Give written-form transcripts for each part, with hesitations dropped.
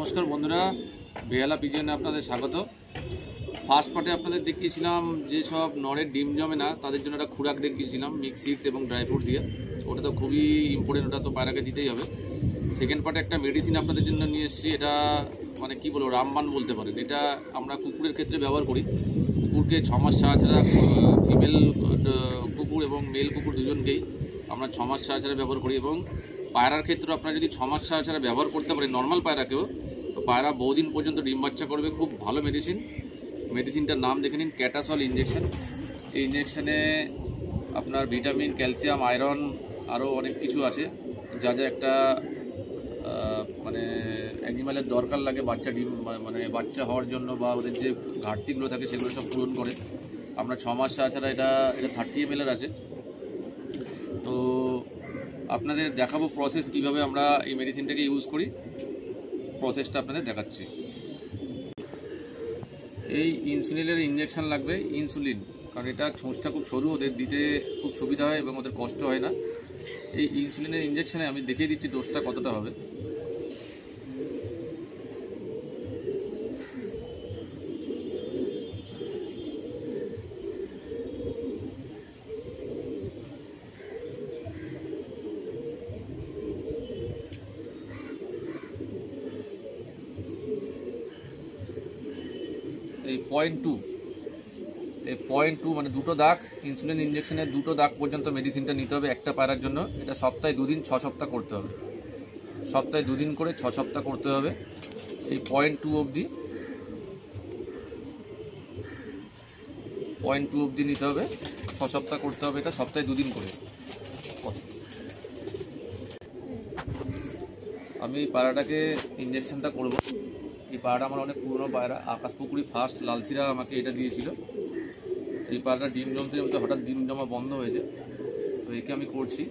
নমস্কার বন্ধুরা, বেহালা পিজনে আপনাদের স্বাগত। ফার্স্ট পার্টে আপনাদের দেখিয়েছিলাম যে সব নরের ডিম জমে না তাদের জন্য একটা খুরাক দেখিয়েছিলাম মিক্স সিডস এবং ড্রাই ফ্রুট দিয়ে। ওটা তো খুবই ইম্পর্টেন্ট, ওটা তো পায়রাকে দিতেই হবে। সেকেন্ড পার্টে একটা মেডিসিন আপনাদের জন্য নিয়ে এসেছি, এটা মানে কি বলবো, রামবান বলতে পারেন। এটা আমরা কুকুরের ক্ষেত্রে ব্যবহার করি। কুকুরকে 6 মাস ছাড়া ফিমেল কুকুর এবং মেল কুকুর দুজনকেই আমরা 6 মাস ছাড়া ব্যবহার করি। এবং পায়রার ক্ষেত্রে আপনারা যদি 6 মাস ছাড়া ব্যবহার করতে পারেন নর্মাল পায়রাকেও, তো পায়রা বহুদিন পর্যন্ত ডিম বাচ্চা করবে। খুব ভালো মেডিসিনটার নাম দেখে নিন, ক্যাটাসল ইঞ্জেকশন। এই ইঞ্জেকশনে আপনার ভিটামিন, ক্যালসিয়াম, আয়রন আরও অনেক কিছু আছে, যা যা একটা মানে অ্যানিমালের দরকার লাগে বাচ্চা ডিম মানে বাচ্চা হওয়ার জন্য, বা ওদের যে ঘাটতিগুলো থাকে সেগুলো সব পূরণ করে। আমরা 6 মাস ছাড়া এটা 30 ml আছে। তো আপনাদের দেখাবো প্রসেস কিভাবে আমরা এই মেডিসিনটাকে ইউজ করি। প্রসেসটা আপনাদের দেখাচ্ছি। এই ইনসুলিনের ইঞ্জেকশন লাগবে, ইনসুলিন, কারণ এটা ছোঁচটা খুব সরু, ওদের দিতে খুব সুবিধা হয় এবং ওদের কষ্ট হয় না। এই ইনসুলিনের ইঞ্জেকশনে আমি দেখিয়ে দিচ্ছি ডোজটা কতটা হবে। এই 0.2 মানে দুটো দাগ, ইনসুলিন ইঞ্জেকশনের দুটো দাগ পর্যন্ত মেডিসিনটা নিতে হবে একটা পায়রার জন্য। এটা সপ্তাহে 2 দিন 6 সপ্তাহ করতে হবে। সপ্তাহে 2 দিন করে 6 সপ্তাহ করতে হবে। এই 0.2 অবধি নিতে হবে, 6 সপ্তাহ করতে হবে। এটা সপ্তাহে 2 দিন করে। আমি এই পায়রাটাকে ইঞ্জেকশনটা করব। এই পায়রাটা আমার অনেক পুরনো পায়রা, আকাশপুকুরি ফার্স্ট লালসিরা আমাকে এটা দিয়েছিল। এই পায়রাটা ডিম জমতে হঠাৎ ডিম জমা বন্ধ হয়েছে, তো একে আমি করছি।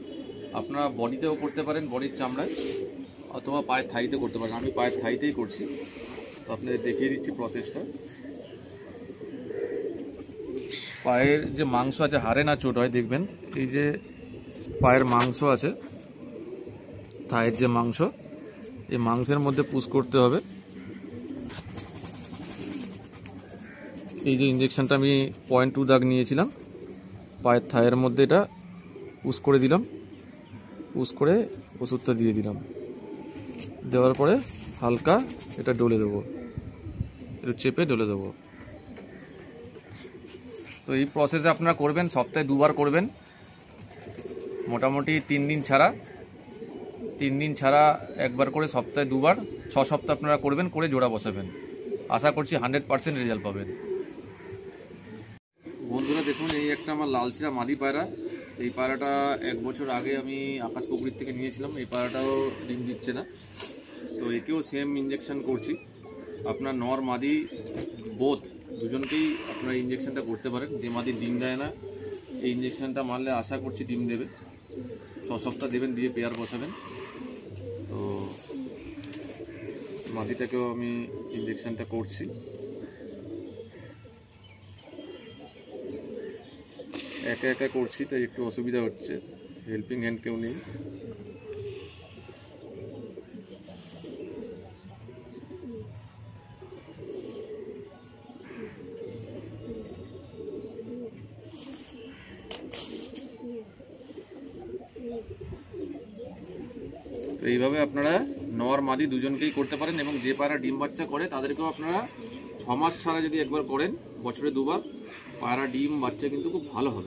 আপনারা বডিতেও করতে পারেন, বডির চামড়ায়, অথবা পায়ের থাইতে করতে পারেন। আমি পায়ের থাইতেই করছি, তো আপনাদের দেখিয়ে দিচ্ছি প্রসেসটা। পায়ের যে মাংস আছে, হাড়ে না চোট হয় দেখবেন। এই যে পায়ের মাংস আছে, থাইয়ের যে মাংস, এই মাংসের মধ্যে পুশ করতে হবে। এই যে ইঞ্জেকশনটা আমি 0.2 দাগ নিয়েছিলাম, পায়ের থাইয়ের মধ্যে এটা পুশ করে দিলাম। পুশ করে ওষুধটা দিয়ে দিলাম। দেওয়ার পরে হালকা এটা ডলে দেবো, একটু চেপে ডলে দেবো। তো এই প্রসেসে আপনারা করবেন, সপ্তাহে 2 বার করবেন, মোটামুটি 3 দিন ছাড়া একবার করে, সপ্তাহে 2 বার, 6 সপ্তাহ আপনারা করবেন, করে জোড়া বসাবেন। আশা করছি 100% রেজাল্ট পাবেন। বন্ধুরা দেখুন, এই একটা আমার লালসিরা মাদি পায়রা। এই পায়রাটা 1 বছর আগে আমি আকাশপুকুরির থেকে নিয়েছিলাম। এই পায়রাটাও ডিম দিচ্ছে না, তো একেও সেম ইঞ্জেকশন করছি। আপনার নর মাদি বোথ দুজনকেই আপনারা ইঞ্জেকশনটা করতে পারেন। যে মাদি ডিম দেয় না, এই ইঞ্জেকশনটা মারলে আশা করছি ডিম দেবে। 6 সপ্তাহ দেবেন, দিয়ে পেয়ার বসাবেন। তো মাদিটাকেও আমি ইঞ্জেকশনটা করছি। একা একা করছি, তাই একটু অসুবিধা হচ্ছে, হেল্পিং হ্যান্ড কেউ নেই। তো এইভাবে আপনারা নর মাদি দুজনকেই করতে পারেন। এবং যে পায়রা ডিম বাচ্চা করে তাদেরকেও আপনারা 6 মাস ছাড়া যদি একবার করেন, বছরে 2 বার, পায়রা ডিম বাচ্চা কিন্তু খুব ভালো হবে।